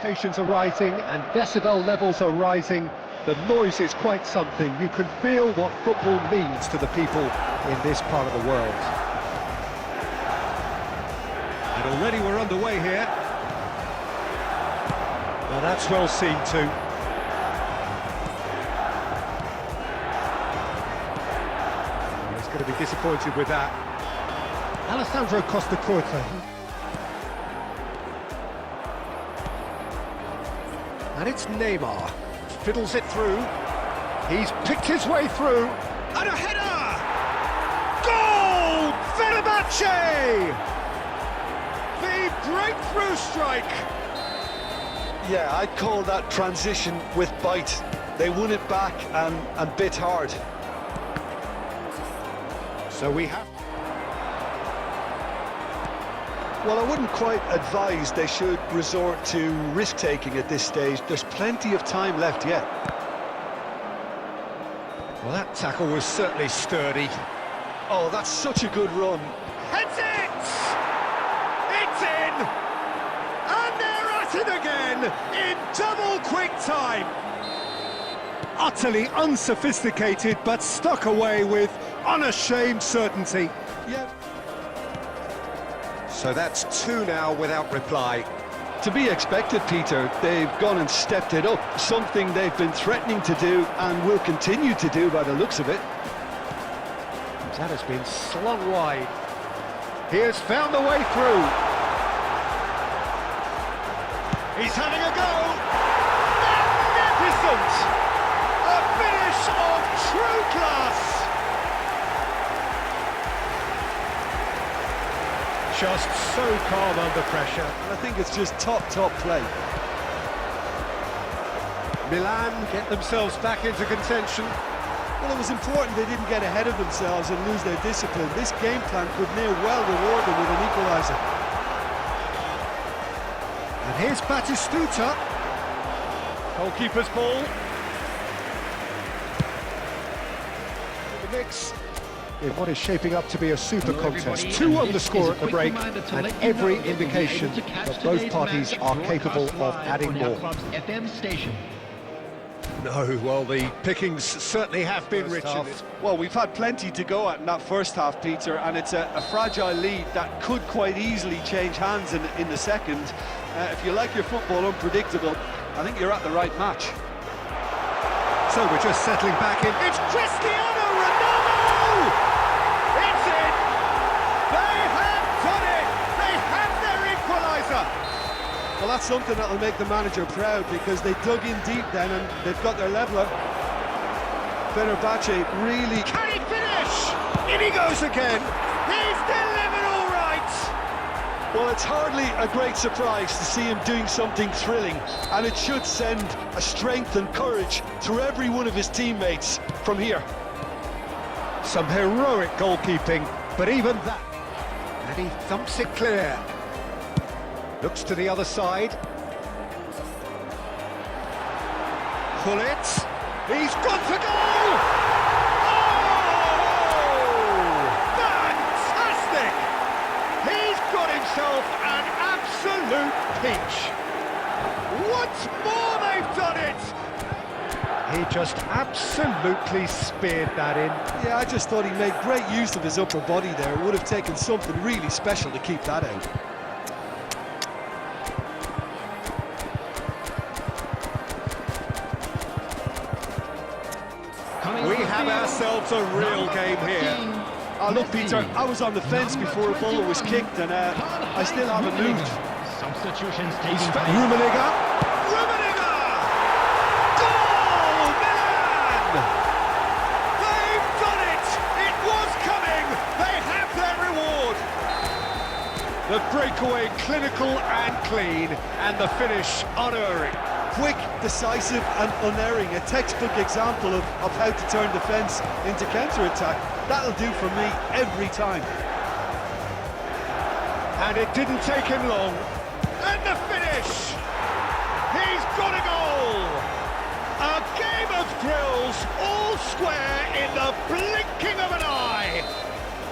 Expectations are rising and decibel levels are rising. The noise is quite something. You can feel what football means to the people in this part of the world. And already we're underway here. Well, that's well seen too. He's going to be disappointed with that. Alessandro Costa-Curta. And it's Neymar. Fiddles it through. He's picked his way through. And a header! Goal! Fenerbahce! The breakthrough strike! Yeah, I'd call that transition with bite. They won it back and bit hard. So we have... Well, I wouldn't quite advise they should resort to risk-taking at this stage. There's plenty of time left yet. Well, that tackle was certainly sturdy. Oh, that's such a good run. Heads it! It's in! And they're at it again in double quick time. Utterly unsophisticated, but stuck away with unashamed certainty. Yeah. So that's two now without reply. To be expected, Peter. They've gone and stepped it up, something they've been threatening to do and will continue to do by the looks of it. That has been slung wide. He has found a way through. He's having a go. Magnificent! A finish of true class. Just so calm under pressure. And I think it's just top play. Milan get themselves back into contention. Well, it was important they didn't get ahead of themselves and lose their discipline. This game plan could near well reward them with an equaliser. And here's Batistuta. Goalkeeper's ball. The mix. In what is shaping up to be a super contest. 2 on the score at the break, and every indication that both parties are capable of adding more. FM station. No, well, the pickings certainly have been rich in this. Well, we've had plenty to go at in that first half, Peter, and it's a fragile lead that could quite easily change hands in the second. If you like your football unpredictable, I think you're at the right match. So we're just settling back in. It's Cristiano Ronaldo! It's in! They have done it! They have their equaliser! Well, that's something that'll make the manager proud, because they dug in deep then and they've got their leveller. Fenerbahce really... Can he finish? In he goes again! He's delivered all right! Well, it's hardly a great surprise to see him doing something thrilling, and it should send a strength and courage through every one of his teammates from here. Some heroic goalkeeping, but even that... And he thumps it clear. Looks to the other side. Pull it. He's gone for goal! Oh! Fantastic! He's got himself an absolute peach. Once more they've done it! He just absolutely speared that in. Yeah, I just thought he made great use of his upper body there. It would have taken something really special to keep that out. We have ourselves a real game here. Oh, look, Peter, I was on the fence before a ball was kicked, and I still haven't moved. Substitutions taking place. Rummenigge! Goal! Milan! They've done it! It was coming! They have their reward! The breakaway clinical and clean, and the finish unerring. Quick, decisive and unerring, a textbook example of how to turn defence into counter-attack. That'll do for me every time. And it didn't take him long. And the finish! He's got a goal! A game of thrills, all square in the blinking of an eye!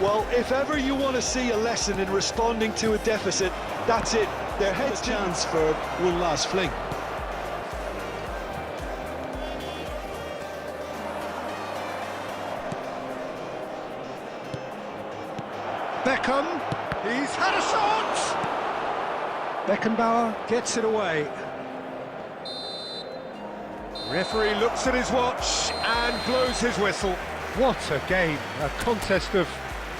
Well, if ever you want to see a lesson in responding to a deficit, that's it. Their head's chance for one last fling. Beckham, he's had a shot! Beckenbauer gets it away. Referee looks at his watch and blows his whistle. What a game, a contest of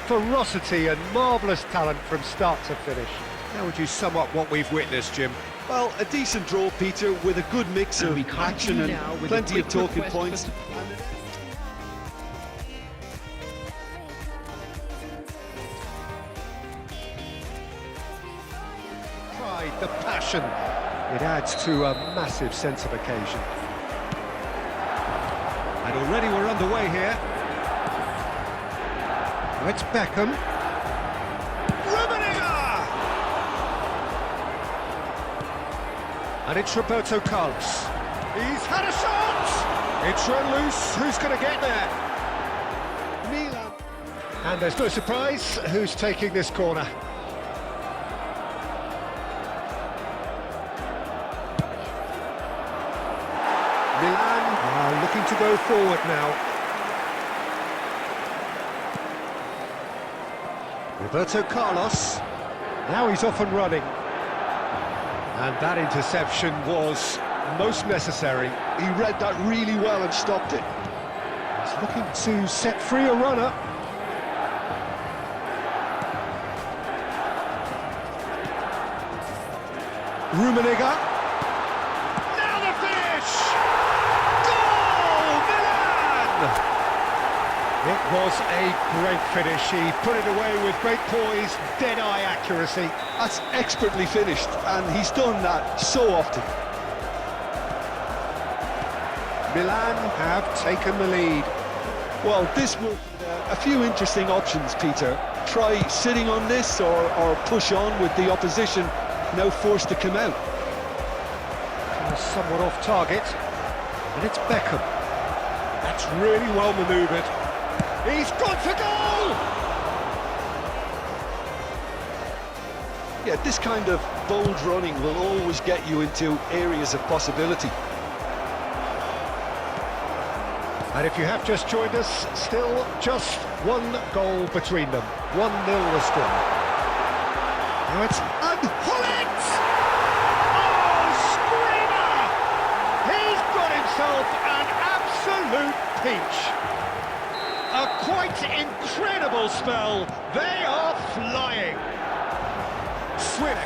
ferocity and marvellous talent from start to finish. How would you sum up what we've witnessed, Jim? Well, a decent draw, Peter, with a good mix of action and plenty of talking points. Pride, the passion, it adds to a massive sense of occasion. And already we're underway here. It's Beckham. And it's Roberto Carlos. He's had a shot! It's run loose. Who's going to get there? Milan. And there's no surprise who's taking this corner. Milan are looking to go forward now. Roberto Carlos. Now he's off and running. And that interception was most necessary. He read that really well and stopped it. He's looking to set free a runner. Rummenigge. Now the finish! Goal! Milan! It was a great finish. He put it away with great poise, dead-eye accuracy. That's expertly finished, and he's done that so often. Milan have taken the lead. Well, this will a few interesting options, Peter. Try sitting on this or push on with the opposition now forced to come out. Somewhat off target, and it's Beckham. That's really well manoeuvred. He's got to goal! Yeah, this kind of bold running will always get you into areas of possibility. And if you have just joined us, still just one goal between them. 1-0 the score. Now it's Hullet! Oh, screamer! He's got himself an absolute peach. A quite incredible spell. They are flying. Swift.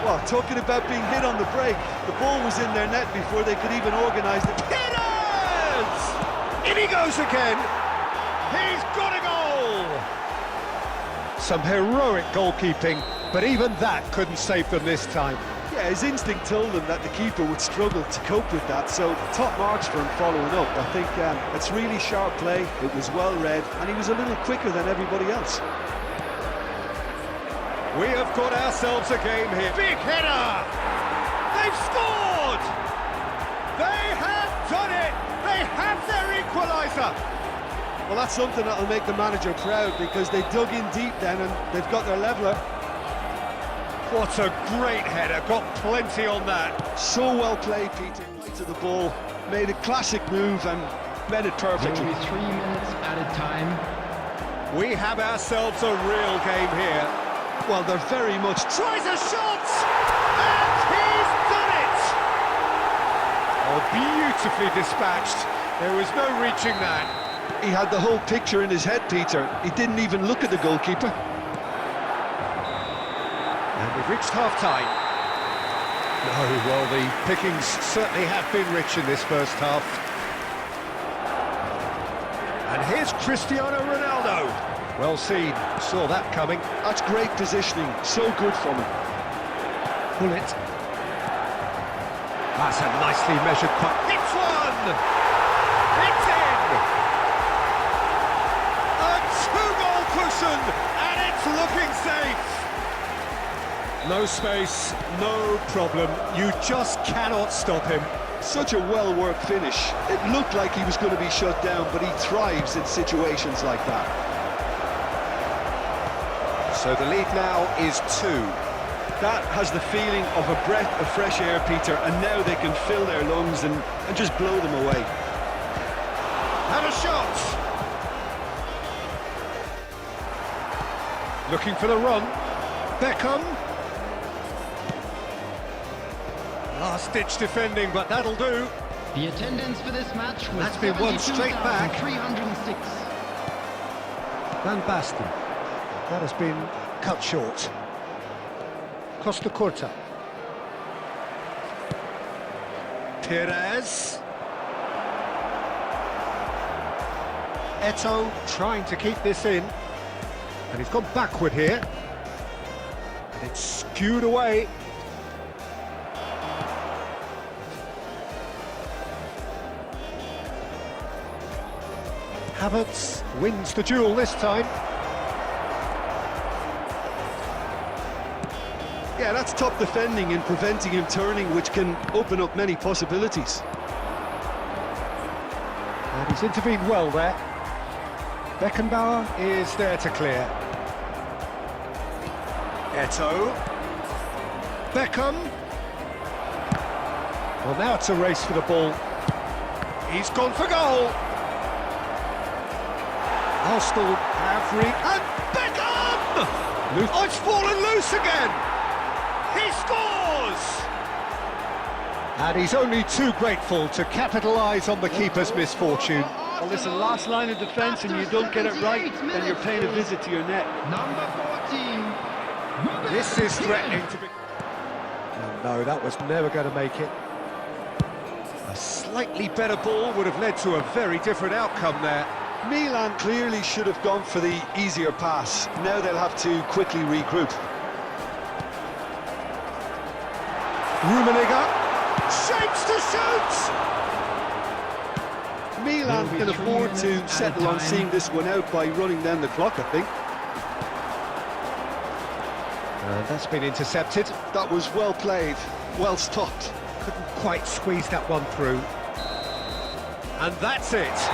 Well, talking about being hit on the break, the ball was in their net before they could even organise it. Hitters! In he goes again. He's got a goal. Some heroic goalkeeping, but even that couldn't save them this time. Yeah, his instinct told him that the keeper would struggle to cope with that, so top marks for him following up. I think it's really sharp play, it was well read, and he was a little quicker than everybody else. We have got ourselves a game here. Big header! They've scored! They have done it! They have their equaliser! Well, that's something that'll make the manager proud, because they dug in deep then and they've got their leveller. What a great header, got plenty on that. So well played, Peter, right to the ball. Made a classic move and met it perfectly. 3 minutes at a time. We have ourselves a real game here. Well, they're very much... Tries a shot! And he's done it! Oh, beautifully dispatched. There was no reaching that. He had the whole picture in his head, Peter. He didn't even look at the goalkeeper. And we've reached half-time. No, well, the pickings certainly have been rich in this first half. And here's Cristiano Ronaldo. Well seen, saw that coming. That's great positioning, so good from him. Pull it. That's a nicely measured puck. It's one! It's in! A two-goal cushion, and it's looking safe. No space, no problem. You just cannot stop him. Such a well-worked finish. It looked like he was going to be shut down, but he thrives in situations like that. So the lead now is 2. That has the feeling of a breath of fresh air, Peter, and now they can fill their lungs and just blow them away. And a shot! Looking for the run. Beckham. Last-ditch defending, but that'll do. The attendance for this match was That's been one straight back. 306. Van Basten. That has been cut short. Costa Curta. Perez. Eto'o trying to keep this in. And he's gone backward here. And it's skewed away. Havertz wins the duel this time. Yeah, that's top defending and preventing him turning, which can open up many possibilities. And he's intervened well there. Beckenbauer is there to clear. Eto'o. Beckham. Well, now it's a race for the ball. He's gone for goal. Arsenal have and Beckham! Oh, it's fallen loose again! He scores! And he's only too grateful to capitalise on the keeper's misfortune. Well, listen, last line of defence and you don't get it right, then you're paying a visit to your net. Number 14. This is threatening to be... Oh, no, that was never going to make it. A slightly better ball would have led to a very different outcome there. Milan clearly should have gone for the easier pass. Now they'll have to quickly regroup. Rummenigge shapes to shoot! Milan can afford to settle on seeing this one out by running down the clock, I think. That's been intercepted. That was well played, well stopped. Couldn't quite squeeze that one through. And that's it.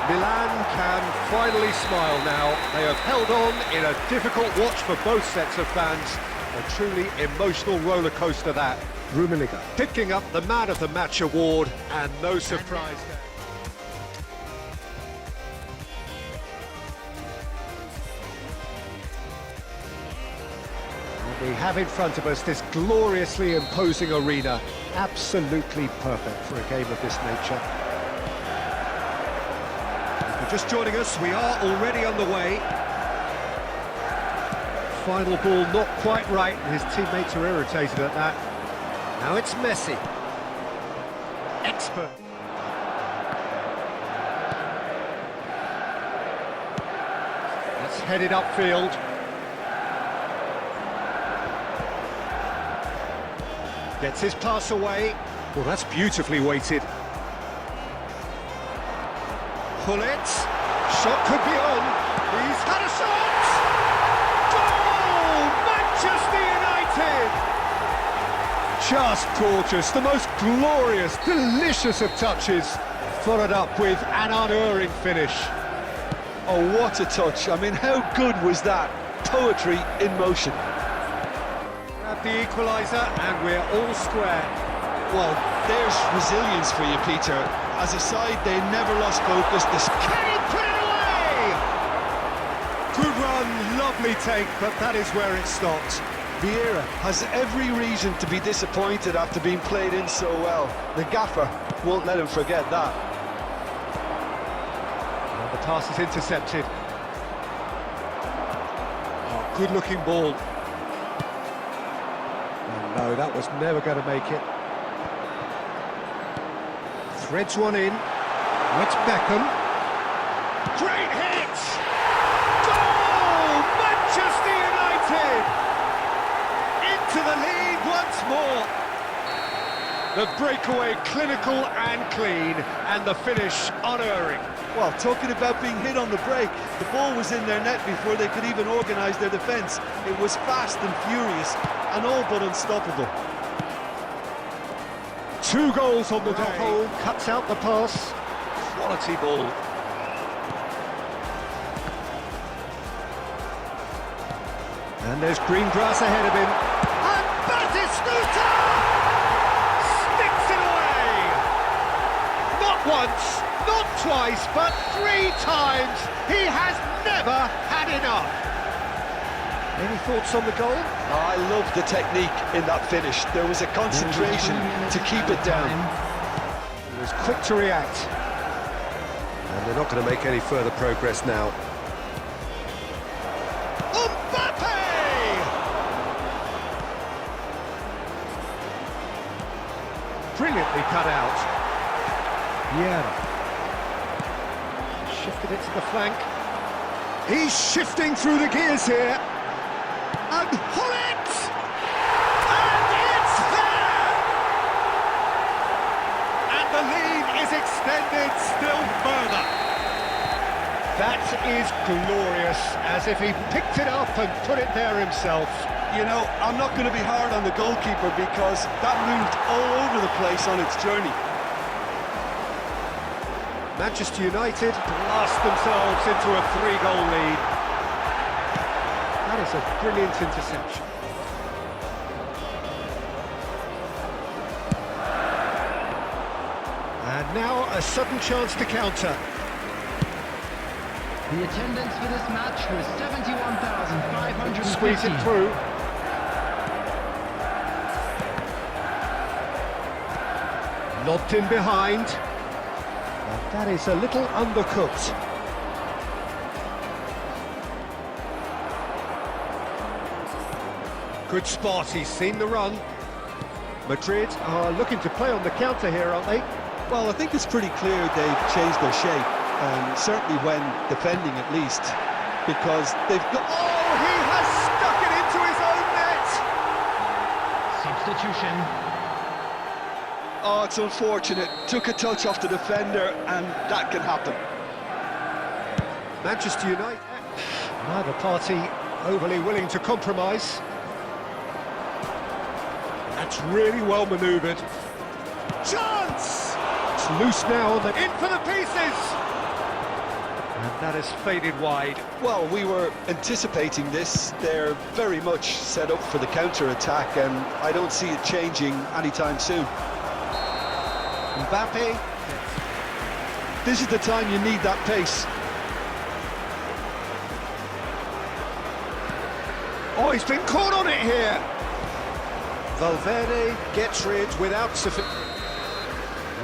Milan can finally smile now. They have held on in a difficult watch for both sets of fans. A truly emotional roller coaster that. Rummenigge picking up the Man of the Match award, and no surprise there. We have in front of us this gloriously imposing arena, absolutely perfect for a game of this nature. If you're just joining us, we are already on the way. Final ball not quite right, and his teammates are irritated at that. Now it's Messi. Expert. That's headed upfield. Gets his pass away. Well, that's beautifully weighted. Pullet. Shot could be on. He's had a shot! Goal! Manchester United! Just gorgeous. The most glorious, delicious of touches. Followed up with an unerring finish. Oh, what a touch. I mean, how good was that? Poetry in motion. The equaliser, and we're all square. Well, there's resilience for you, Peter. As a side, they never lost focus. Can he put it away? Good run, lovely take, but that is where it stopped. Vieira has every reason to be disappointed after being played in so well. The gaffer won't let him forget that. And the pass is intercepted. Oh, good-looking ball. No, that was never going to make it. Threads one in. It's Beckham. Great hit! Goal! Manchester United! Into the lead once more. The breakaway clinical and clean, and the finish unerring. Well, talking about being hit on the break, the ball was in their net before they could even organise their defence. It was fast and furious, and all but unstoppable. 2 goals on the day. Cuts out the pass. Quality ball. And there's green grass ahead of him. Batistuta! Sticks it away! Not once, not twice, but 3 times. He has never had enough. Any thoughts on the goal? I love the technique in that finish. There was a concentration to keep it down. He was quick to react. And they're not going to make any further progress now. Brilliantly cut out. Yeah. Shifted it to the flank. He's shifting through the gears here. And Hullet! And it's there! And the lead is extended still further. That is glorious, as if he picked it up and put it there himself. You know, I'm not going to be hard on the goalkeeper because that moved all over the place on its journey. Manchester United blast themselves into a 3-goal lead. That is a brilliant interception. And now a sudden chance to counter. The attendance for this match was 71,550. Squeeze it through. Lobbed in behind. And that is a little undercooked. Good spot, he's seen the run. Madrid are looking to play on the counter here, aren't they? Well, I think it's pretty clear they've changed their shape, and certainly when defending at least, because they've got... Oh, he has stuck it into his own net! Substitution. Oh, it's unfortunate. Took a touch off the defender, and that can happen. Manchester United, neither party overly willing to compromise. That's really well manoeuvred. Chance! It's loose now on the... In for the pieces! And that has faded wide. Well, we were anticipating this. They're very much set up for the counter-attack, and I don't see it changing anytime soon. Mbappe. This is the time you need that pace. Oh, he's been caught on it here. Valverde gets rid without sufficient...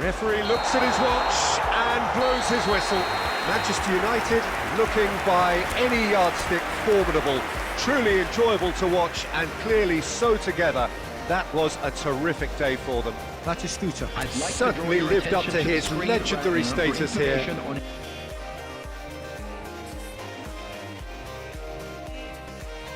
Referee looks at his watch and blows his whistle. Manchester United looking by any yardstick formidable. Truly enjoyable to watch and clearly so together. That was a terrific day for them. Batistuta certainly lived up to his legendary status here.